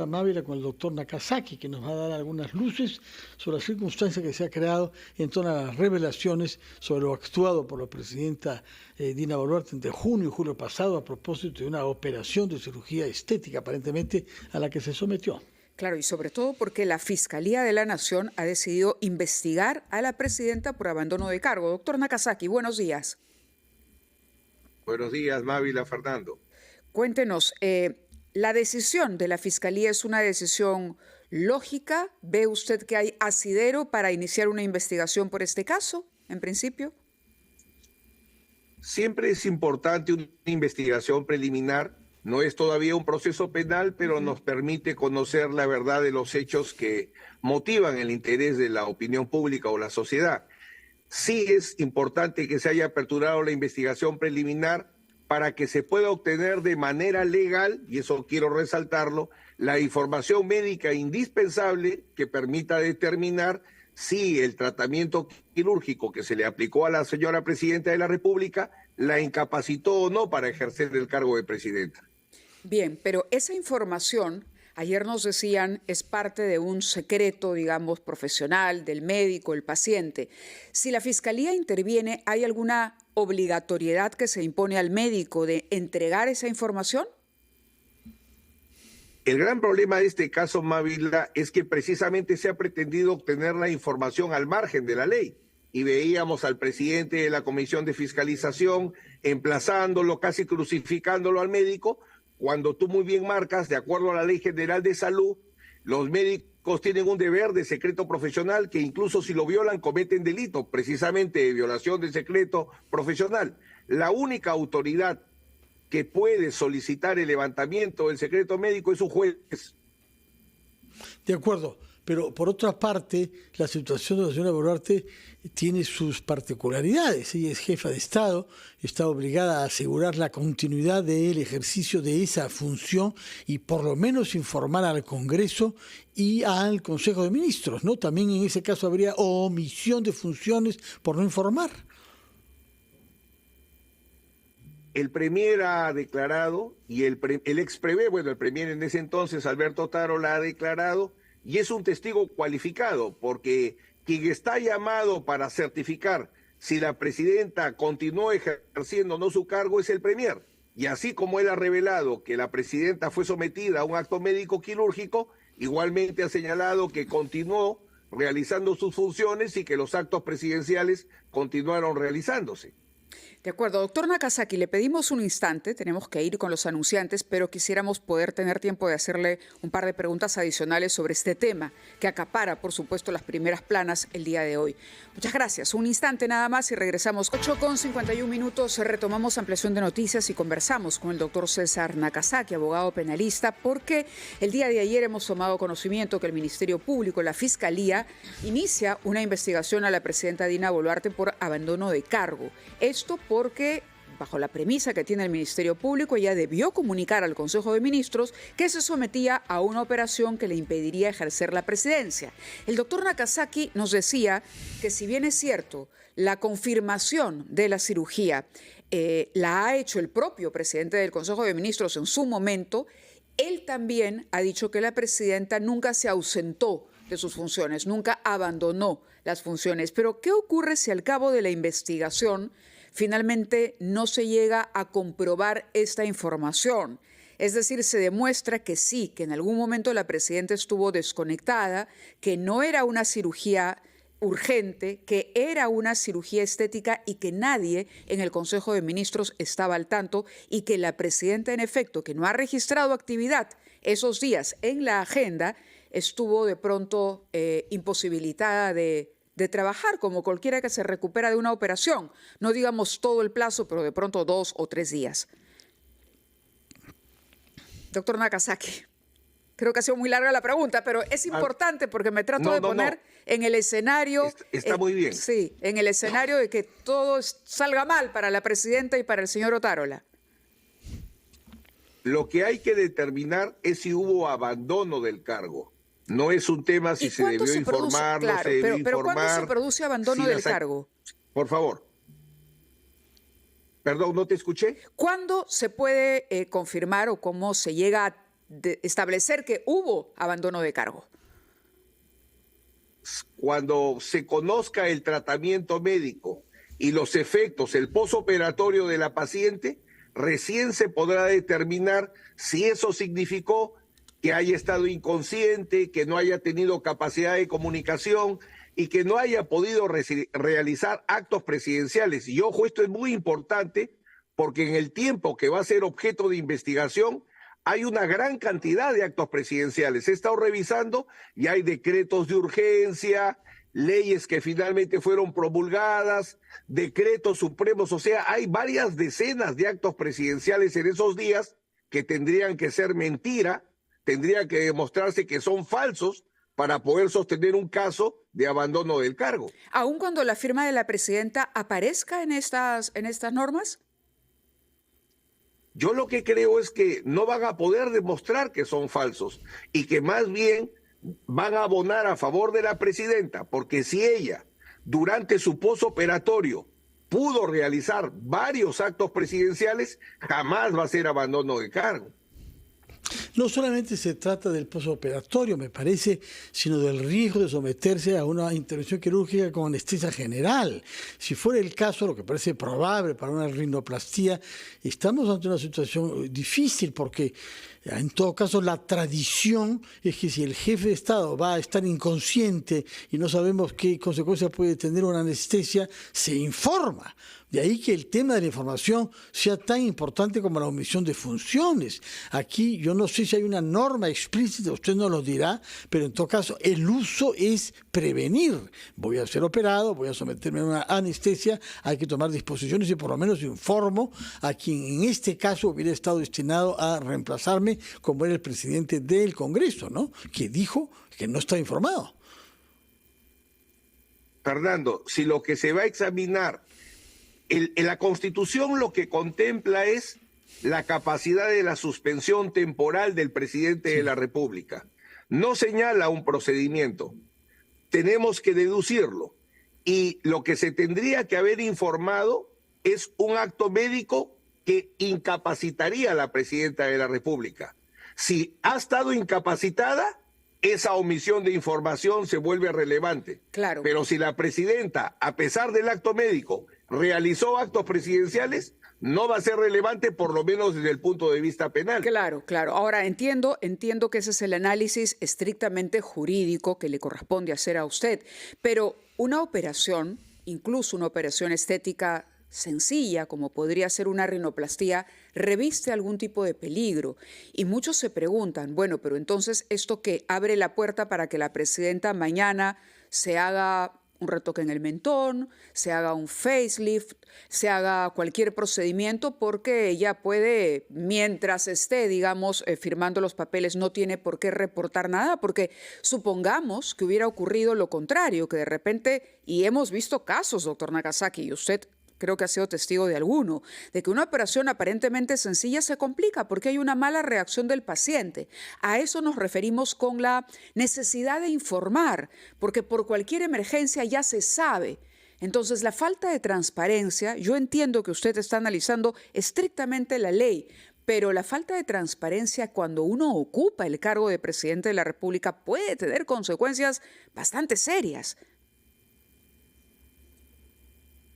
Mávila con el doctor Nakazaki, que nos va a dar algunas luces sobre la circunstancia que se ha creado en torno a las revelaciones sobre lo actuado por la presidenta Dina Boluarte entre junio y julio pasado a propósito de una operación de cirugía estética, aparentemente, a la que se sometió. Claro, y sobre todo porque la Fiscalía de la Nación ha decidido investigar a la presidenta por abandono de cargo. Doctor Nakazaki, buenos días. Buenos días, Mávila, Fernando. Cuéntenos, ¿la decisión de la Fiscalía es una decisión lógica? ¿Ve usted que hay asidero para iniciar una investigación por este caso, en principio? Siempre es importante una investigación preliminar. No es todavía un proceso penal, pero nos permite conocer la verdad de los hechos que motivan el interés de la opinión pública o la sociedad. Sí es importante que se haya aperturado la investigación preliminar para que se pueda obtener de manera legal, y eso quiero resaltarlo, la información médica indispensable que permita determinar si el tratamiento quirúrgico que se le aplicó a la señora presidenta de la República la incapacitó o no para ejercer el cargo de presidenta. Bien, pero esa información, ayer nos decían, es parte de un secreto, digamos, profesional, del médico, el paciente. Si la Fiscalía interviene, ¿hay alguna obligatoriedad que se impone al médico de entregar esa información? El gran problema de este caso, Mávila, es que precisamente se ha pretendido obtener la información al margen de la ley. Y veíamos al presidente de la Comisión de Fiscalización emplazándolo, casi crucificándolo al médico, cuando tú muy bien marcas, de acuerdo a la Ley General de Salud, los médicos tienen un deber de secreto profesional que incluso si lo violan cometen delito, precisamente de violación del secreto profesional. La única autoridad que puede solicitar el levantamiento del secreto médico es un juez. De acuerdo, pero por otra parte, la situación de la señora Boluarte tiene sus particularidades. Ella es jefa de Estado, está obligada a asegurar la continuidad del ejercicio de esa función y por lo menos informar al Congreso y al Consejo de Ministros, ¿no? También en ese caso habría omisión de funciones por no informar. El premier ha declarado, y el ex premier, bueno, el premier en ese entonces, Alberto Tarola, ha declarado, y es un testigo cualificado, porque quien está llamado para certificar si la presidenta continuó ejerciendo o no su cargo es el premier. Y así como él ha revelado que la presidenta fue sometida a un acto médico quirúrgico, igualmente ha señalado que continuó realizando sus funciones y que los actos presidenciales continuaron realizándose. De acuerdo, doctor Nakazaki, le pedimos un instante, tenemos que ir con los anunciantes, pero quisiéramos poder tener tiempo de hacerle un par de preguntas adicionales sobre este tema, que acapara, por supuesto, las primeras planas el día de hoy. Muchas gracias. Un instante nada más y regresamos. 8:51, retomamos ampliación de noticias y conversamos con el doctor César Nakazaki, abogado penalista, porque el día de ayer hemos tomado conocimiento que el Ministerio Público, la Fiscalía, inicia una investigación a la presidenta Dina Boluarte por abandono de cargo. Esto porque, bajo la premisa que tiene el Ministerio Público, ella debió comunicar al Consejo de Ministros que se sometía a una operación que le impediría ejercer la presidencia. El doctor Nakazaki nos decía que, si bien es cierto, la confirmación de la cirugía la ha hecho el propio presidente del Consejo de Ministros en su momento, él también ha dicho que la presidenta nunca se ausentó de sus funciones, nunca abandonó las funciones. Pero, ¿qué ocurre si al cabo de la investigación finalmente no se llega a comprobar esta información? Es decir, se demuestra que sí, que en algún momento la presidenta estuvo desconectada, que no era una cirugía urgente, que era una cirugía estética y que nadie en el Consejo de Ministros estaba al tanto, y que la presidenta, en efecto, que no ha registrado actividad esos días en la agenda, estuvo de pronto imposibilitada de trabajar, como cualquiera que se recupera de una operación. No digamos todo el plazo, pero de pronto 2 o 3 días. Doctor Nakazaki, creo que ha sido muy larga la pregunta, pero es importante porque me trato de poner en el escenario... Está muy bien. Sí, en el escenario de que todo salga mal para la presidenta y para el señor Otárola. Lo que hay que determinar es si hubo abandono del cargo. No es un tema si se debió informar, no se debió informar. Pero ¿cuándo se produce abandono del cargo? Por favor. Perdón, ¿no te escuché? ¿Cuándo se puede confirmar o cómo se llega a establecer que hubo abandono de cargo? Cuando se conozca el tratamiento médico y los efectos, el posoperatorio de la paciente, recién se podrá determinar si eso significó que haya estado inconsciente, que no haya tenido capacidad de comunicación y que no haya podido realizar actos presidenciales. Y ojo, esto es muy importante porque en el tiempo que va a ser objeto de investigación hay una gran cantidad de actos presidenciales. He estado revisando y hay decretos de urgencia, leyes que finalmente fueron promulgadas, decretos supremos, o sea, hay varias decenas de actos presidenciales en esos días que tendrían que ser mentira, tendría que demostrarse que son falsos para poder sostener un caso de abandono del cargo. ¿Aun cuando la firma de la presidenta aparezca en estas normas? Yo lo que creo es que no van a poder demostrar que son falsos y que más bien van a abonar a favor de la presidenta, porque si ella, durante su posoperatorio, pudo realizar varios actos presidenciales, jamás va a ser abandono de cargo. No solamente se trata del posoperatorio, me parece, sino del riesgo de someterse a una intervención quirúrgica con anestesia general. Si fuera el caso, lo que parece probable para una rinoplastía, estamos ante una situación difícil porque en todo caso la tradición es que si el jefe de Estado va a estar inconsciente y no sabemos qué consecuencias puede tener una anestesia, se informa. De ahí que el tema de la información sea tan importante como la omisión de funciones. Aquí yo no sé si hay una norma explícita, usted nos lo dirá, pero en todo caso el uso es prevenir. Voy a ser operado, voy a someterme a una anestesia, hay que tomar disposiciones y por lo menos informo a quien en este caso hubiera estado destinado a reemplazarme, como era el presidente del Congreso, ¿no? Que dijo que no está informado. Fernando, si lo que se va a examinar en la Constitución lo que contempla es la capacidad de la suspensión temporal del presidente de la República. No señala un procedimiento. Tenemos que deducirlo. Y lo que se tendría que haber informado es un acto médico que incapacitaría a la presidenta de la República. Si ha estado incapacitada, esa omisión de información se vuelve relevante. Claro. Pero si la presidenta, a pesar del acto médico, realizó actos presidenciales, no va a ser relevante, por lo menos desde el punto de vista penal. Claro, claro. Ahora entiendo que ese es el análisis estrictamente jurídico que le corresponde hacer a usted, pero una operación, incluso una operación estética sencilla, como podría ser una rinoplastía, reviste algún tipo de peligro. Y muchos se preguntan, bueno, pero entonces esto que abre la puerta para que la presidenta mañana se haga un retoque en el mentón, se haga un facelift, se haga cualquier procedimiento, porque ella puede, mientras esté, digamos, firmando los papeles, no tiene por qué reportar nada, porque supongamos que hubiera ocurrido lo contrario, que de repente, y hemos visto casos, doctor Nakasaki, y usted creo que ha sido testigo de alguno, de que una operación aparentemente sencilla se complica porque hay una mala reacción del paciente. A eso nos referimos con la necesidad de informar, porque por cualquier emergencia ya se sabe. Entonces, la falta de transparencia, yo entiendo que usted está analizando estrictamente la ley, pero la falta de transparencia cuando uno ocupa el cargo de presidente de la República puede tener consecuencias bastante serias.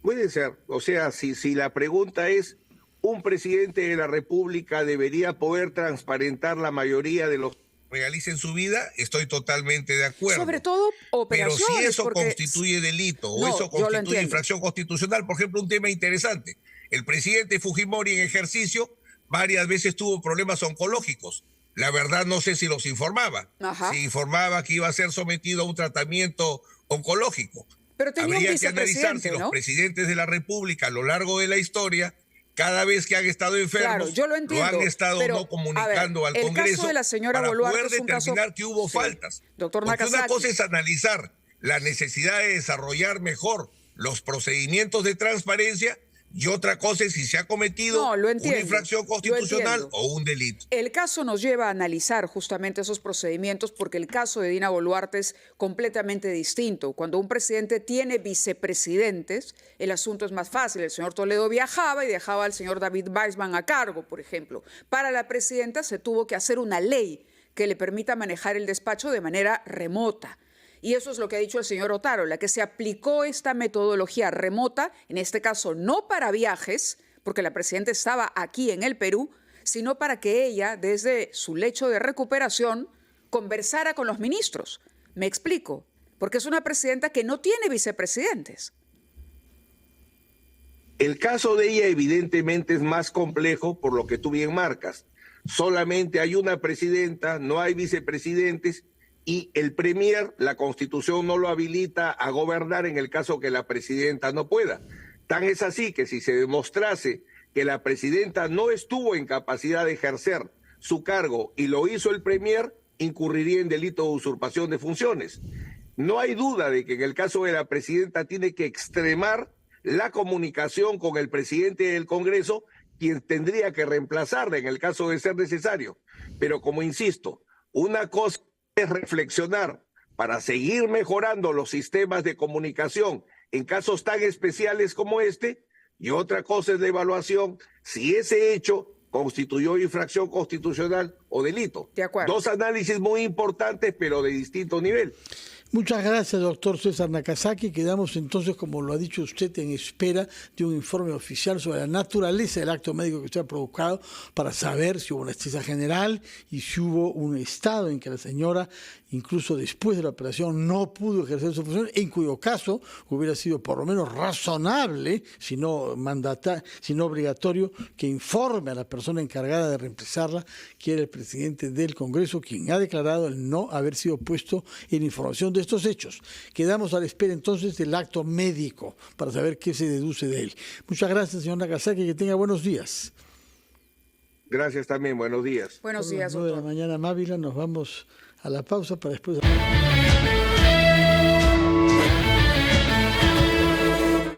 Puede ser, o sea, si la pregunta es, ¿un presidente de la República debería poder transparentar la mayoría de los que realiza en su vida? Estoy totalmente de acuerdo. Sobre todo operaciones. Pero si eso porque constituye delito o eso constituye infracción constitucional, por ejemplo, un tema interesante, el presidente Fujimori en ejercicio varias veces tuvo problemas oncológicos. La verdad no sé si los informaba. Ajá. Si informaba que iba a ser sometido a un tratamiento oncológico. Pero habría que analizar si los presidentes de la República a lo largo de la historia, cada vez que han estado enfermos, claro, lo han estado pero, no comunicando al Congreso el caso de la señora para Boluarte poder determinar que hubo faltas. Doctor Porque Nakasaki, una cosa es analizar la necesidad de desarrollar mejor los procedimientos de transparencia y otra cosa es si se ha cometido una infracción constitucional o un delito. El caso nos lleva a analizar justamente esos procedimientos porque el caso de Dina Boluarte es completamente distinto. Cuando un presidente tiene vicepresidentes, el asunto es más fácil. El señor Toledo viajaba y dejaba al señor David Weissman a cargo, por ejemplo. Para la presidenta se tuvo que hacer una ley que le permita manejar el despacho de manera remota. Y eso es lo que ha dicho el señor Otárola, que se aplicó esta metodología remota, en este caso no para viajes, porque la presidenta estaba aquí en el Perú, sino para que ella, desde su lecho de recuperación, conversara con los ministros. Me explico, porque es una presidenta que no tiene vicepresidentes. El caso de ella evidentemente es más complejo por lo que tú bien marcas. Solamente hay una presidenta, no hay vicepresidentes, y el premier, la Constitución no lo habilita a gobernar en el caso que la presidenta no pueda. Tan es así que si se demostrase que la presidenta no estuvo en capacidad de ejercer su cargo y lo hizo el premier, incurriría en delito de usurpación de funciones. No hay duda de que en el caso de la presidenta tiene que extremar la comunicación con el presidente del Congreso, quien tendría que reemplazarla en el caso de ser necesario. Pero como insisto, una cosa es reflexionar para seguir mejorando los sistemas de comunicación en casos tan especiales como este, y otra cosa es la evaluación si ese hecho constituyó infracción constitucional o delito. De acuerdo. Dos análisis muy importantes, pero de distinto nivel. Muchas gracias, doctor César Nakazaki. Quedamos entonces, como lo ha dicho usted, en espera de un informe oficial sobre la naturaleza del acto médico que usted ha provocado para saber si hubo anestesia general y si hubo un estado en que la señora, incluso después de la operación, no pudo ejercer su función, en cuyo caso hubiera sido por lo menos razonable, si no obligatorio, que informe a la persona encargada de reemplazarla, que era el presidente del Congreso, quien ha declarado el no haber sido puesto en información de estos hechos. Quedamos a la espera entonces del acto médico para saber qué se deduce de él. Muchas gracias, señor Nakazaki, que tenga buenos días. Gracias también, buenos días. Buenos días, doctor. A las 9 de la mañana, Mávila, nos vamos a la pausa para después...